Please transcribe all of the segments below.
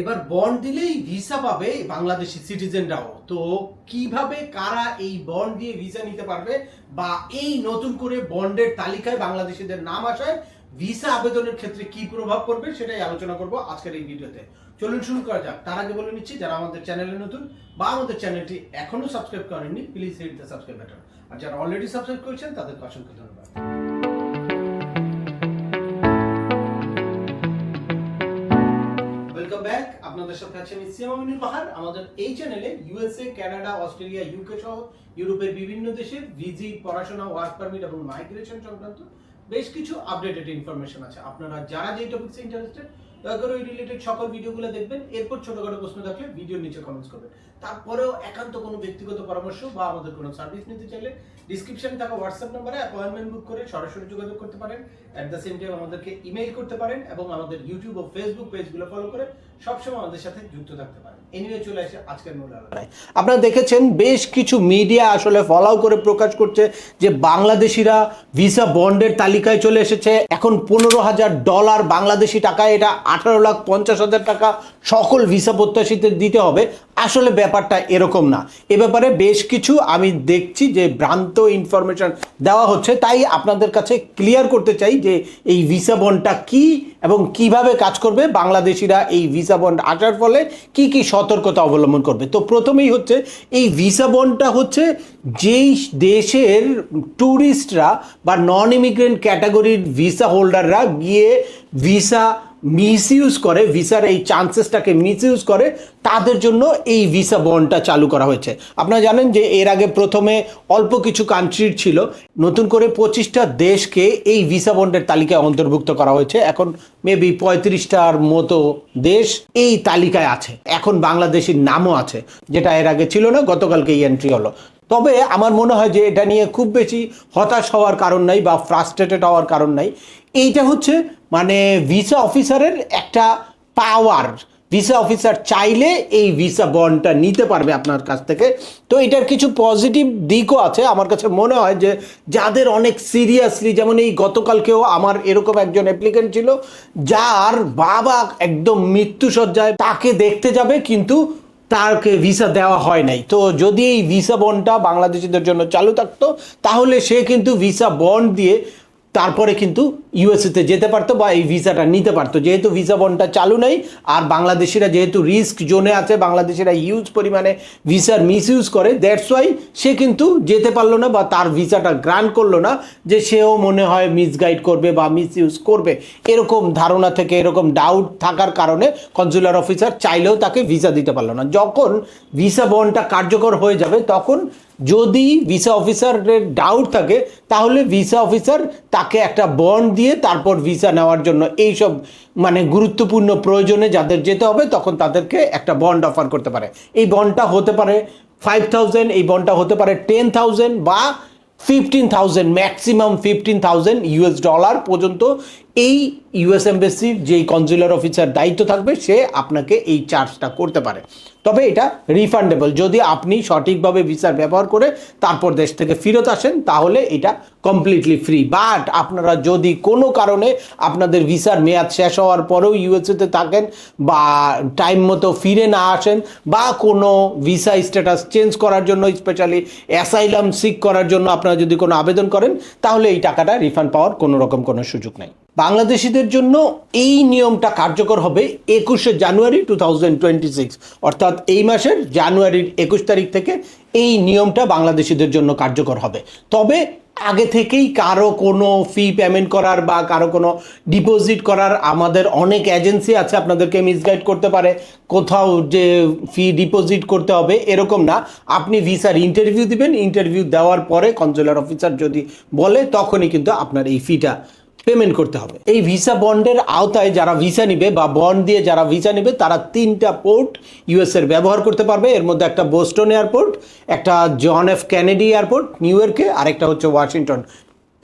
এবার বন্ড দিলেই ভিসা পাবে বাংলাদেশি সিটিজেনরাও। তো কিভাবে কারা এই বন্ড দিয়ে ভিসা নিতে পারবে বা এই নতুন করে বন্ডের তালিকায় বাংলাদেশিদের নাম আসায় ভিসা আবেদনের ক্ষেত্রে কি প্রভাব পড়বে সেটাই আলোচনা করব আজকের এই ভিডিওতে। চলুন শুরু করা যাক। তার আগে বলে নিচ্ছি, যারা আমাদের চ্যানেলে নতুন বা আমাদের চ্যানেলটি এখনো সাবস্ক্রাইব করেননি, please hit the subscribe button. আর যারা অলরেডি সাবস্ক্রাইব করেছেন তাদেরকে অসংখ্য ধন্যবাদ। Welcome back. আপনাদের সাথে আছি আমি সিয়াম আমিনুল বাহার। আমাদের এই চ্যানেলে ইউএসএ, কানাডা, অস্ট্রেলিয়া, ইউকে সহ ইউরোপের বিভিন্ন দেশের ভিজিট, পড়াশোনা, ওয়ার্ক পারমিট এবং মাইগ্রেশন সংক্রান্ত বেশ কিছু আপডেটেড ইনফরমেশন আছে। আপনারা যারা যেই টপিকসে ইন্টারেস্টেড দয়া করে ওই রিলেটেড সকল ভিডিওগুলো দেখবেন। এরপর ছোটখাটো প্রশ্ন থাকলে ভিডিওর নিচে কমেন্টস করবেন। তারপরেও একান্ত কোনো ব্যক্তিগত পরামর্শ বা আমাদের কোনো সার্ভিস নিতে চাইলে ডিসক্রিপশনে থাকা হোয়াটসঅ্যাপ নম্বরে অ্যাপয়েন্টমেন্ট বুক করে সরাসরি যোগাযোগ করতে পারেন। অ্যাট দ্য সেম টাইম আমাদেরকে ইমেইল করতে পারেন এবং আমাদের ইউটিউব ও ফেসবুক পেজগুলো ফলো করে সবসময় আমাদের সাথে যুক্ত থাকতে পারেন। এনিওয়ে চলে আসে আজকের মূল আলোচনায়। আপনারা দেখেছেন বেশ কিছু মিডিয়া আসলে ফলো করে প্রকাশ করছে যে বাংলাদেশিরা ভিসা বন্ডের তালিকায় চলে এসেছে। এখন $15,000 বাংলাদেশি টাকায়, এটা 18,50,000 টাকা সকল ভিসা প্রত্যাশীদের দিতে হবে। আসলে ব্যাপারটা এরকম না। এ ব্যাপারে বেশ কিছু আমি দেখছি যে ভ্রান্ত ইনফরমেশন দেওয়া হচ্ছে, তাই আপনাদের কাছে ক্লিয়ার করতে চাই যে এই ভিসা বন্ডটা কি এবং কিভাবে কাজ করবে, বাংলাদেশিরা এই ভিসা বন্ড আসার ফলে কি কি সতর্কতা অবলম্বন করবে। তো প্রথমেই হচ্ছে এই ভিসা বন্ডটা হচ্ছে যেই দেশের ট্যুরিস্টরা বা নন ইমিগ্রেন্ট ক্যাটাগরির ভিসা হোল্ডাররা গিয়ে ভিসা মিসইউজ করে, ভিসার এই চান্সেসটাকে মিসইউজ করে, তাদের জন্য এই ভিসা বন্ডটা চালু করা হয়েছে। আপনারা জানেন যে এর আগে প্রথমে অল্প কিছু কান্ট্রির ছিল, নতুন করে 25টা দেশকে এই ভিসা বন্ডের তালিকায় অন্তর্ভুক্ত করা হয়েছে। এখন মেবি 35টার মতো দেশ এই তালিকায় আছে। এখন বাংলাদেশের নামও আছে, যেটা এর আগে ছিল না, গতকালকে এই এন্ট্রি হলো। তবে আমার মনে হয় যে এটা নিয়ে খুব বেশি হতাশ হওয়ার কারণ নাই বা ফ্রাস্ট্রেটেড হওয়ার কারণ নাই। এইটা হচ্ছে মানে ভিসা অফিসারের একটা পাওয়ার। ভিসা অফিসার চাইলে এই ভিসা বন্ডটা নিতে পারবে আপনার কাছ থেকে। তো এটার কিছু পজিটিভ দিকও আছে। আমার কাছে মনে হয় যে যাদের অনেক সিরিয়াসলি, যেমন এই গতকালকেও আমার এরকম একজন অ্যাপ্লিকেন্ট ছিল যার বাবা একদম মৃত্যুসজ্জায়, তাকে দেখতে যাবে কিন্তু তাকে ভিসা দেওয়া হয় নাই। তো যদি এই ভিসা বন্ডটা বাংলাদেশিদের জন্য চালু থাকতো তাহলে সে কিন্তু ভিসা বন্ড দিয়ে তারপরে কিন্তু ইউএসএতে যেতে পারতো বা এই ভিসাটা নিতে পারতো। যেহেতু ভিসা বন্ডটা চালু নেই আর বাংলাদেশিরা যেহেতু রিস্ক জোনে আছে, বাংলাদেশিরা হিউজ পরিমাণে ভিসার মিসইউজ করে, দ্যাটস ওয়াই সে কিন্তু যেতে পারলো না বা তার ভিসাটা গ্রান্ট করলো না, যে সেও মনে হয় মিসগাইড করবে বা মিসইউজ করবে, এরকম ধারণা থেকে, এরকম ডাউট থাকার কারণে কনসুলার অফিসার চাইলেও তাকে ভিসা দিতে পারলো না। যখন ভিসা বন্ডটা কার্যকর হয়ে যাবে তখন যদি ভিসা অফিসারের ডাউট থাকে তাহলে ভিসা অফিসার তাকে একটা বন্ড দিয়ে তারপর ভিসা নেওয়ার জন্য এইসব মানে গুরুত্বপূর্ণ প্রয়োজনে যাদের যেতে হবে তখন তাদেরকে একটা বন্ড অফার করতে পারে। এই বন্ডটা হতে পারে 5,000, এই বন্ডটা হতে পারে 10,000 বা 15,000, ম্যাক্সিমাম $15,000 পর্যন্ত। এই ইউএস এমবাসির যেই কনসুলার অফিসার দায়িত্ব থাকবে সে আপনাকে এই চার্জটা করতে পারে। তবে এটা রিফান্ডেবল। যদি আপনি সঠিকভাবে ভিসার ব্যবহার করে তারপর দেশ থেকে ফেরত আসেন তাহলে এটা কমপ্লিটলি ফ্রি। বাট আপনারা যদি কোনো কারণে আপনাদের ভিসার মেয়াদ শেষ হওয়ার পরেও ইউএসএতে থাকেন বা টাইম মতো ফিরে না আসেন বা কোনো ভিসা স্ট্যাটাস চেঞ্জ করার জন্য, স্পেশালি অ্যাসাইলাম সিক করার জন্য আপনারা যদি কোনো আবেদন করেন তাহলে এই টাকাটা রিফান্ড পাওয়ার কোনো রকম কোনো সুযোগ নেই। বাংলাদেশিদের জন্য এই নিয়মটা কার্যকর হবে 21শে জানুয়ারি 2026, অর্থাৎ এই মাসের জানুয়ারির 21 তারিখ থেকে এই নিয়মটা বাংলাদেশিদের জন্য কার্যকর হবে। তবে আগে থেকেই কারো কোনো ফি পেমেন্ট করার বা কারো কোনো ডিপোজিট করার, আমাদের অনেক এজেন্সি আছে আপনাদেরকে মিসগাইড করতে পারে কোথাও যে ফি ডিপোজিট করতে হবে, এরকম না। আপনি ভিসার ইন্টারভিউ দিবেন, ইন্টারভিউ দেওয়ার পরে কনসুলার অফিসার যদি বলে তখনই কিন্তু আপনার এই ফিটা পেমেন্ট করতে হবে। এই ভিসা বন্ডের আওতায় যারা ভিসা নিবে বা বন্ড দিয়ে যারা ভিসা নিবে তারা 3টা পোর্ট ইউএস এর ব্যবহার করতে পারবে। এর মধ্যে একটা বোস্টন এয়ারপোর্ট, একটা John F Kennedy airport New ইয়র্কে, আর একটা হচ্ছে ওয়াশিংটন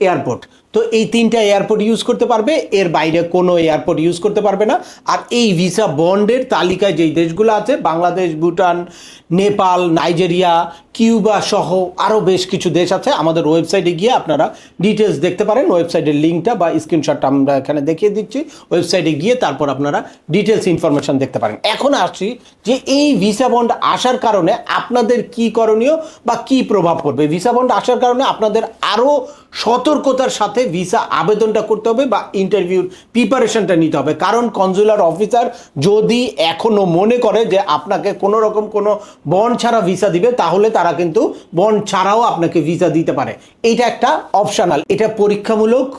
এয়ারপোর্ট। তো তো এই 3টা এয়ারপোর্ট ইউজ করতে পারবে, এর বাইরে কোনো এয়ারপোর্ট ইউজ করতে পারবে না। আর এই ভিসা বন্ডের তালিকায় যেই দেশগুলো আছে, বাংলাদেশ, ভুটান, নেপাল, নাইজেরিয়া, কিউবা সহ আরও বেশ কিছু দেশ আছে। আমাদের ওয়েবসাইটে গিয়ে আপনারা ডিটেলস দেখতে পারেন। ওয়েবসাইটের লিঙ্কটা বা স্ক্রিনশটটা আমরা এখানে দেখিয়ে দিচ্ছি। ওয়েবসাইটে গিয়ে তারপর আপনারা ডিটেলস ইনফরমেশন দেখতে পারেন। এখন আসছি যে এই ভিসা বন্ড আসার কারণে আপনাদের কি করণীয় বা কি প্রভাব পড়বে। ভিসা বন্ড আসার কারণে আপনাদের আরও সতর্কতার সাথে ভিসা আবেদনটা করতে হবে বা ইন্টারভিউর প্রিপারেশনটা নিতে হবে। কারণ কনজুলার অফিসার যদি এখনও মনে করে যে আপনাকে কোনো রকম কোনো বন্ড ছাড়া ভিসা দিবে, তাহলে তারা কিন্তু বন্ড ছাড়াও আপনাকে ভিসা দিতে পারে। এইটা একটা অপশনাল, এটা পরীক্ষামূলক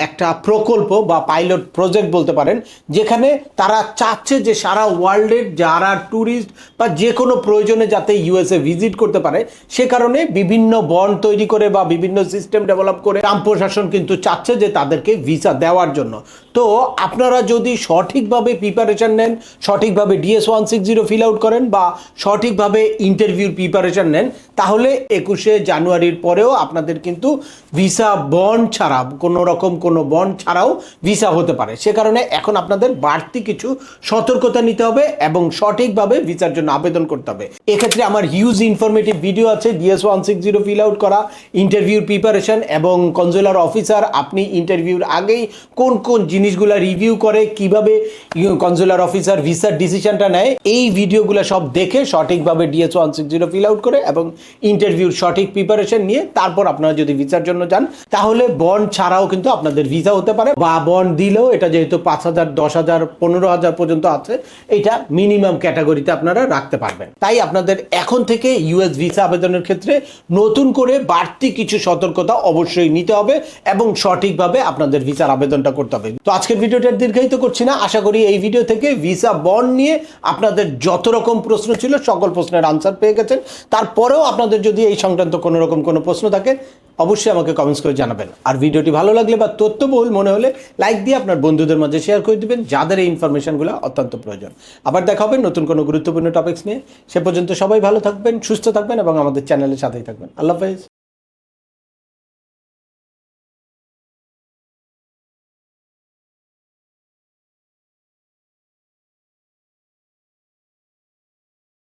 একটা প্রকল্প বা পাইলট প্রজেক্ট বলতে পারেন, যেখানে তারা চাচ্ছে যে সারা ওয়ার্ল্ডের যারা ট্যুরিস্ট বা যে কোনো প্রয়োজনে যাতে ইউএসএ ভিজিট করতে পারে, সে কারণে বিভিন্ন বন্ড তৈরি করে বা বিভিন্ন সিস্টেম ডেভেলপ করে ট্রাম্প প্রশাসন কিন্তু চাচ্ছে যে তাদেরকে ভিসা দেওয়ার জন্য। তো আপনারা যদি সঠিকভাবে প্রিপারেশন নেন, সঠিকভাবে DS-160 ফিল আউট করেন বা সঠিকভাবে ইন্টারভিউর প্রিপারেশন নেন, তাহলে 21শে জানুয়ারির পরেও আপনাদের কিন্তু ভিসা বন্ড ছাড়া, কোনো রকম কোনো বন্ড ছাড়াও ভিসা হতে পারে। সে কারণে এখন আপনাদের বাড়তি কিছু সতর্কতা নিতে হবে এবং সঠিকভাবে ভিসার জন্য আবেদন করতে হবে। এক্ষেত্রে আমার হিউজ ইনফরমেটিভ ভিডিও আছে, DS-160 ফিল আউট করা, ইন্টারভিউর প্রিপারেশন এবং কনজুলার অফিসার আপনি ইন্টারভিউর আগেই কোন কোন জিনিসগুলো রিভিউ করে, কিভাবে কনজুলার অফিসার ভিসার ডিসিশনটা নেয়, এই ভিডিওগুলো সব দেখে সঠিকভাবে DS-160 ফিল আউট করে এবং ইন্টারভিউর সঠিক প্রিপারেশন নিয়ে তারপর আপনারা যদি ভিসার জন্য যান, তাহলে বন্ড ছাড়াও কিন্তু আপনাদের ভিসা হতে পারে। বা বন্ড দিলেও এটা যেহেতু 5,000, 10,000, 15,000 পর্যন্ত আছে, এটা মিনিমাম ক্যাটাগরিতে আপনারা রাখতে পারবেন। তাই আপনাদের এখন থেকে ইউএস ভিসা আবেদনের ক্ষেত্রে নতুন করে বাড়তি কিছু সতর্কতা অবশ্যই নিতে হবে এবং সঠিকভাবে আপনাদের ভিসার আবেদনটা করতে হবে। তো আজকের ভিডিওটা দীর্ঘায়িত করছি না, আশা করি এই ভিডিও থেকে ভিসা বন্ড নিয়ে আপনাদের যত রকম প্রশ্ন ছিল সকল প্রশ্নের আনসার পেয়ে গেছেন। তারপরেও আপনাদের যদি এই সংক্রান্ত কোনো রকম কোনো প্রশ্ন থাকে, অবশ্যই আমাকে কমেন্টস করে জানাবেন। আর ভিডিওটি ভালো লাগলে বা তথ্যবহুল মনে হলে লাইক দিয়ে আপনার বন্ধুদের মাঝে শেয়ার করে দিবেন, যাদের এই ইনফরমেশনগুলো অত্যন্ত প্রয়োজন। আবার দেখা হবে নতুন কোনো গুরুত্বপূর্ণ টপিকস নিয়ে। সে পর্যন্ত সবাই ভালো থাকবেন, সুস্থ থাকবেন এবং আমাদের চ্যানেলের সাথেই থাকবেন। আল্লাহ হাফেজ।